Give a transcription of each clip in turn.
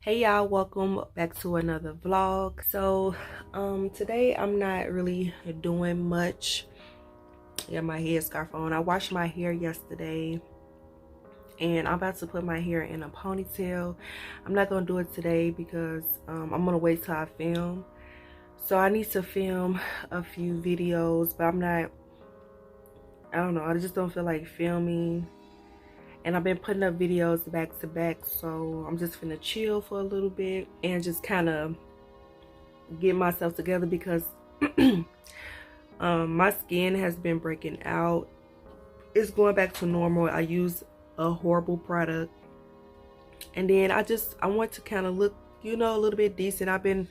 Hey y'all, welcome back to another vlog. So today I'm not really doing much. Yeah, my headscarf on. I washed my hair yesterday and I'm about to put my hair in a ponytail. I'm not gonna do it today because I'm gonna wait till I film. So I need to film a few videos, but I don't know, I just don't feel like filming. And I've been putting up videos back to back, so I'm just gonna chill for a little bit and just kind of get myself together because my skin has been breaking out. It's going back to normal. I use a horrible product, and then I want to kind of look, a little bit decent. I've been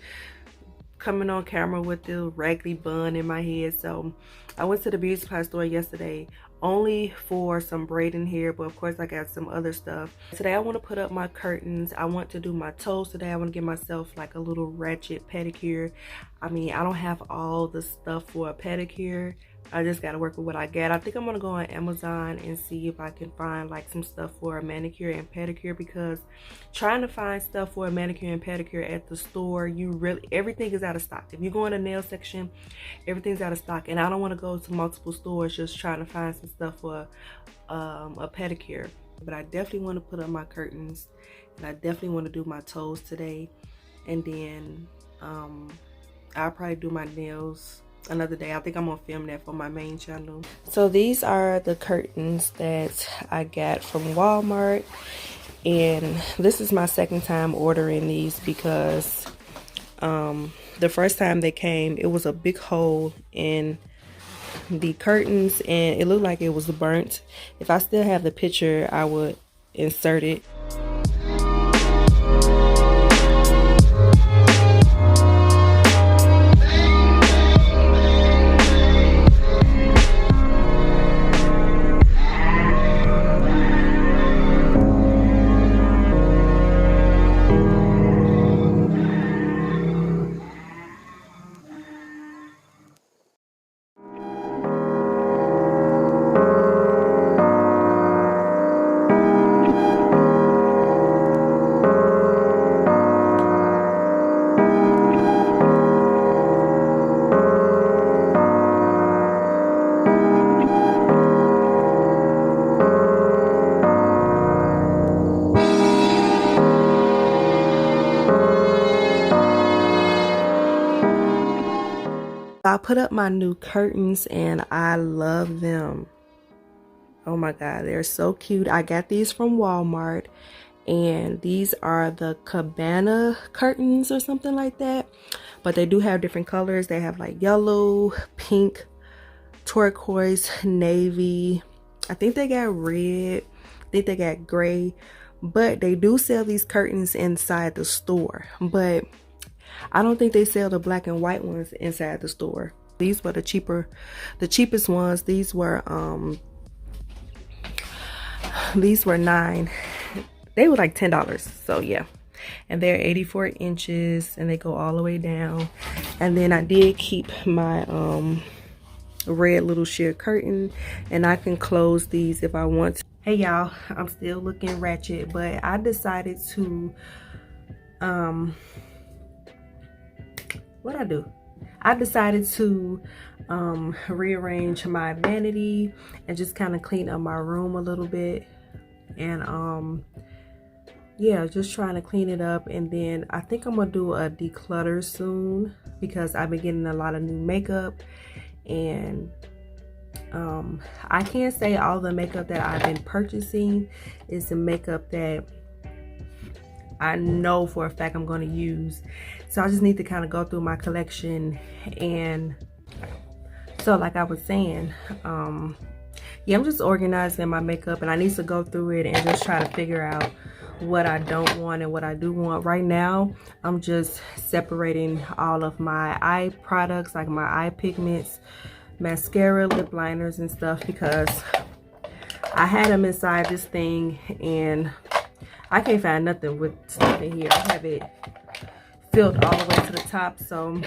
coming on camera with the raggedy bun in my head, so I went to the beauty supply store yesterday only for some braiding hair, but of course I got some other stuff. Today I want to put up my curtains. I want to do my toes today. I want to give myself like a little ratchet pedicure. I mean, I don't have all the stuff for a pedicure. I just got to work with what I got. I think I'm going to go on Amazon and see if I can find like some stuff for a manicure and pedicure, because trying to find stuff for a manicure and pedicure at the store, everything is out of stock. If you go in the nail section, everything's out of stock, and I don't want to go to multiple stores just trying to find some stuff for a pedicure. But I definitely want to put up my curtains, and I definitely want to do my toes today, and then I'll probably do my nails another day. I think I'm gonna film that for my main channel. So these are the curtains that I got from Walmart, and this is my second time ordering these because the first time they came, it was a big hole in the curtains and it looked like it was burnt. If I still have the picture, I would insert it. I put up my new curtains and I love them. Oh my god, they're so cute. I got these from Walmart, and these are the cabana curtains or something like that, but they do have different colors. They have like yellow, pink, turquoise, navy. I think they got red. I think they got gray, but they do sell these curtains inside the store, but I don't think they sell the black and white ones inside the store. These were the cheapest ones. These were $9. They were like $10. So yeah. And they're 84 inches and they go all the way down. And then I did keep my red little sheer curtain, and I can close these if I want to. Hey y'all, I'm still looking ratchet, but I decided to I decided to rearrange my vanity and just kind of clean up my room a little bit, and yeah, just trying to clean it up. And then I think I'm gonna do a declutter soon because I've been getting a lot of new makeup, and I can't say all the makeup that I've been purchasing is the makeup that I know for a fact I'm going to use. So I just need to kind of go through my collection. And so like I was saying, yeah, I'm just organizing my makeup, and I need to go through it and just try to figure out what I don't want and what I do want. Right now, I'm just separating all of my eye products, like my eye pigments, mascara, lip liners and stuff, because I had them inside this thing and I can't find nothing with stuff in here. I have it filled all the way to the top. So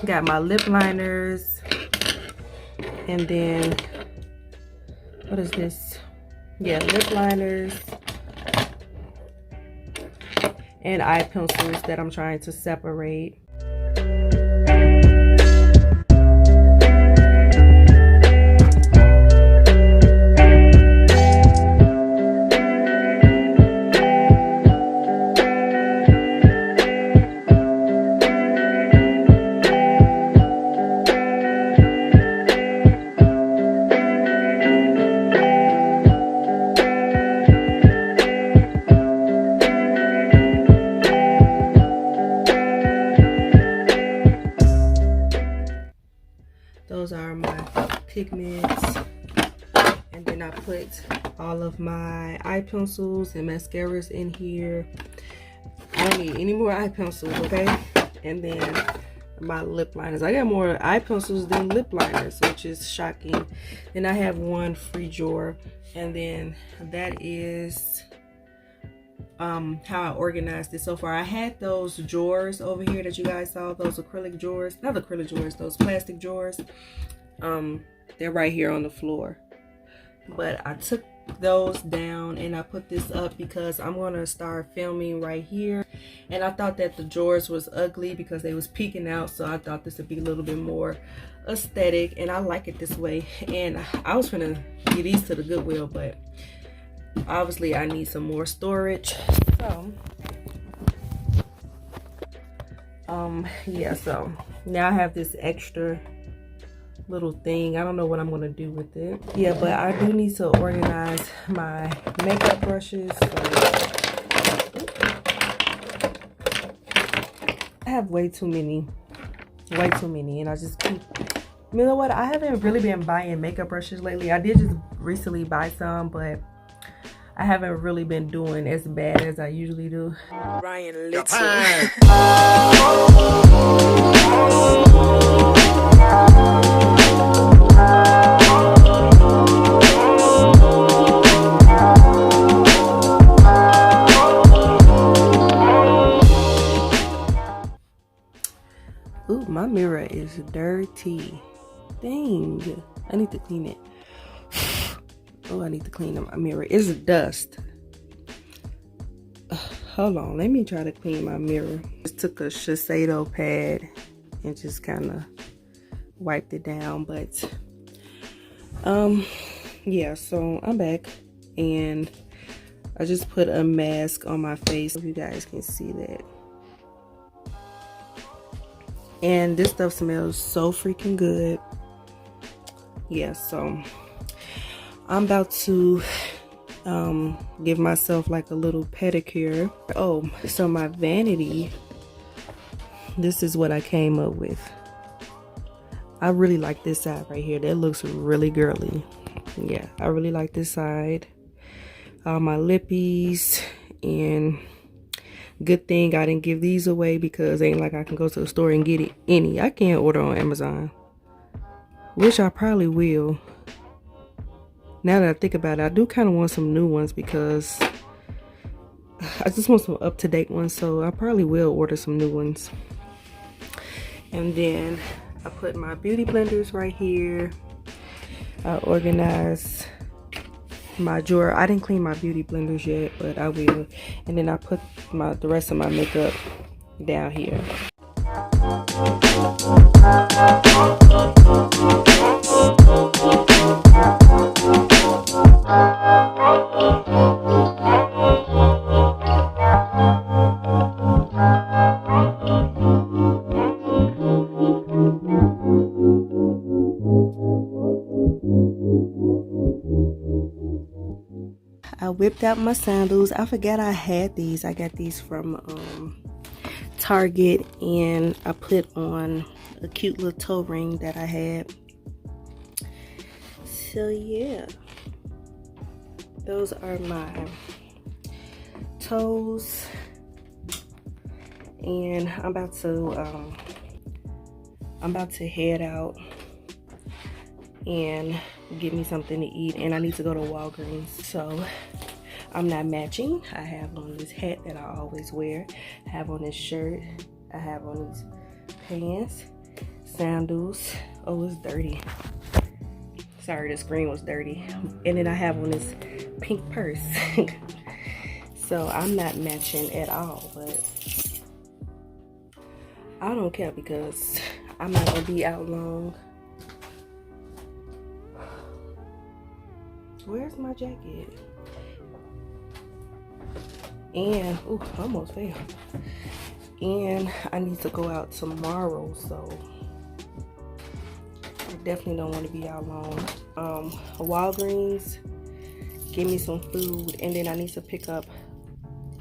got my lip liners, and then what is this? Yeah, lip liners, and eye pencils that I'm trying to separate. Those are my pigments, and then I put all of my eye pencils and mascaras in here. I don't need any more eye pencils, okay? And then my lip liners. I got more eye pencils than lip liners, which is shocking. Then I have one free drawer, and then that is how I organized it so far. I had those drawers over here that you guys saw, those acrylic drawers, not acrylic drawers, those plastic drawers. They're right here on the floor, but I took those down and I put this up because I'm gonna start filming right here, and I thought that the drawers was ugly because they was peeking out, so I thought this would be a little bit more aesthetic, and I like it this way. And I was gonna give these to the Goodwill, but obviously I need some more storage, so yeah, so now I have this extra little thing. I don't know what I'm gonna do with it. Yeah, but I do need to organize my makeup brushes. So I have way too many, and I just keep, you know what, I haven't really been buying makeup brushes lately. I did just recently buy some, but I haven't really been doing as bad as I usually do. Ryan Little. Ooh, my mirror is dirty. Dang, I need to clean it. Oh, I need to clean my mirror. It's dust. Hold on, let me try to clean my mirror. Just took a Shiseido pad and just kind of wiped it down, but yeah, so I'm back, and I just put a mask on my face so you guys can see that. And this stuff smells so freaking good. Yeah, so I'm about to give myself like a little pedicure. Oh, so my vanity, this is what I came up with. I really like this side right here. That looks really girly. Yeah, I really like this side. All my lippies, and good thing I didn't give these away because it ain't like I can go to the store and get it any. I can't order on Amazon, which I probably will. Now that I think about it, I do kind of want some new ones because I just want some up-to-date ones, so I probably will order some new ones. And then I put my beauty blenders right here. I organized my drawer. I didn't clean my beauty blenders yet, but I will. And then I put the rest of my makeup down here. I whipped out my sandals. I forgot I had these. I got these from Target, and I put on a cute little toe ring that I had. So yeah, those are my toes, and I'm about to head out and get me something to eat, and I need to go to Walgreens. So I'm not matching. I have on this hat that I always wear, I have on this shirt, I have on these pants, sandals. Oh, it's dirty. Sorry, the screen was dirty. And then I have on this pink purse. So I'm not matching at all, but I don't care because I'm not gonna be out long. Where's my jacket? And ooh, almost fell. And I need to go out tomorrow, so I definitely don't want to be out long. Walgreens, give me some food, and then I need to pick up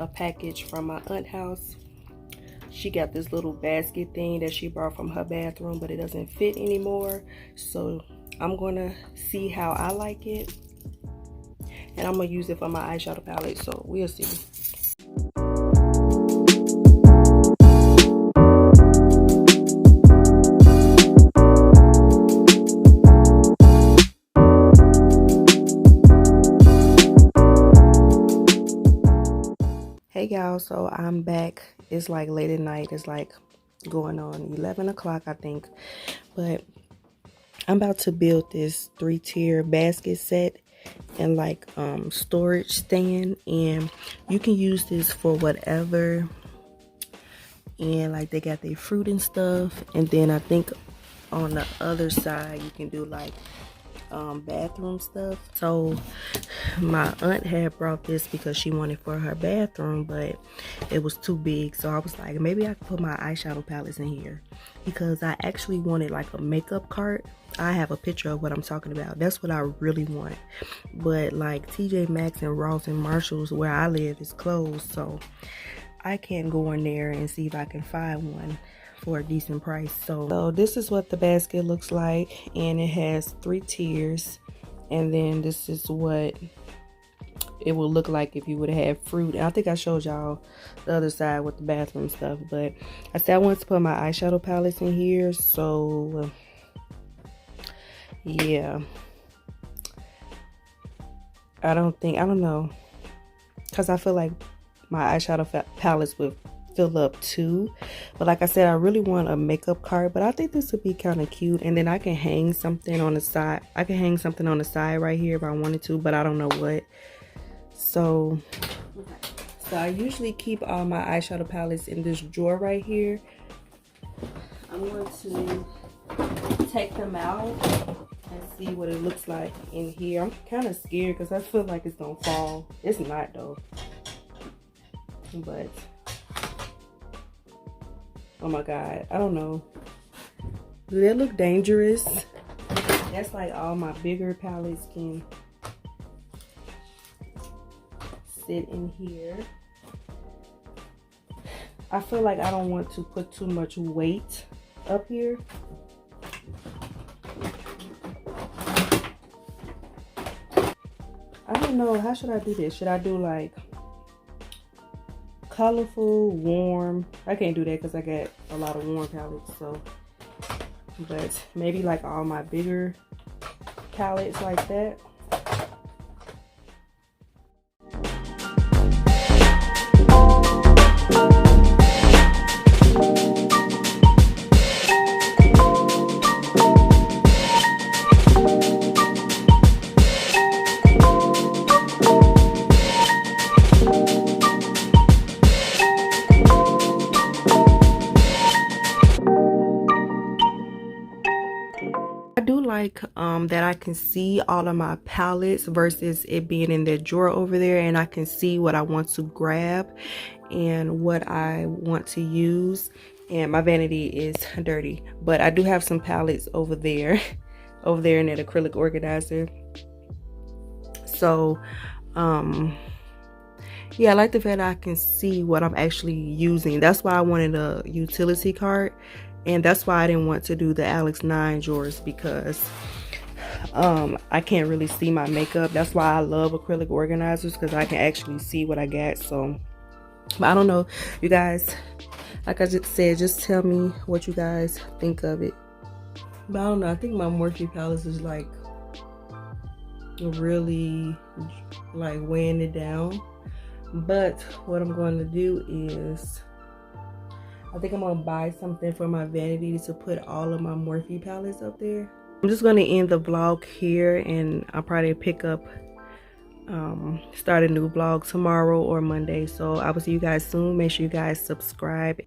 a package from my aunt's house. She got this little basket thing that she brought from her bathroom, but it doesn't fit anymore. So I'm gonna see how I like it, and I'm gonna use it for my eyeshadow palette, so we'll see. Hey y'all, so I'm back. It's like late at night. It's like going on 11 o'clock, I think. But I'm about to build this 3-tier basket set and like storage stand, and you can use this for whatever. And like they got their fruit and stuff, and then I think on the other side you can do like bathroom stuff. So my aunt had brought this because she wanted for her bathroom, but it was too big, so I was like, maybe I could put my eyeshadow palettes in here, because I actually wanted like a makeup cart. I have a picture of what I'm talking about. That's what I really want, but like TJ Maxx and Ross and Marshalls where I live is closed, so I can't go in there and see if I can find one for a decent price. So this is what the basket looks like, and it has 3 tiers, and then this is what it will look like if you would have had fruit. And I think I showed y'all the other side with the bathroom stuff, but I said I wanted to put my eyeshadow palettes in here, so yeah, I don't know, because I feel like my eyeshadow palettes would fill up too. But like I said, I really want a makeup cart, but I think this would be kind of cute, and then I can hang something on the side. I can hang something on the side right here if I wanted to, but I don't know what. So I usually keep all my eyeshadow palettes in this drawer right here. I'm going to take them out and see what it looks like in here. I'm kind of scared because I feel like it's gonna fall. It's not though, but oh my god, I don't know. Do they look dangerous? That's like all my bigger palettes can sit in here. I feel like I don't want to put too much weight up here. I don't know, how should I do this? Should I do like colorful, warm? I can't do that because I got a lot of warm palettes, so, but maybe like all my bigger palettes like that. That I can see all of my palettes versus it being in the drawer over there, and I can see what I want to grab and what I want to use. And my vanity is dirty, but I do have some palettes over there over there in that acrylic organizer. So yeah, I like the fact that I can see what I'm actually using. That's why I wanted a utility cart, and that's why I didn't want to do the Alex 9 drawers, because I can't really see my makeup. That's why I love acrylic organizers, because I can actually see what I got. So, but I don't know, you guys, like I just said, just tell me what you guys think of it. But I don't know, I think my Morphe palettes is like really like weighing it down. But what I'm going to do is, I think I'm going to buy something for my vanity to put all of my Morphe palettes up there. I'm just going to end the vlog here, and I'll probably pick up start a new vlog tomorrow or Monday. So I will see you guys soon. Make sure you guys subscribe.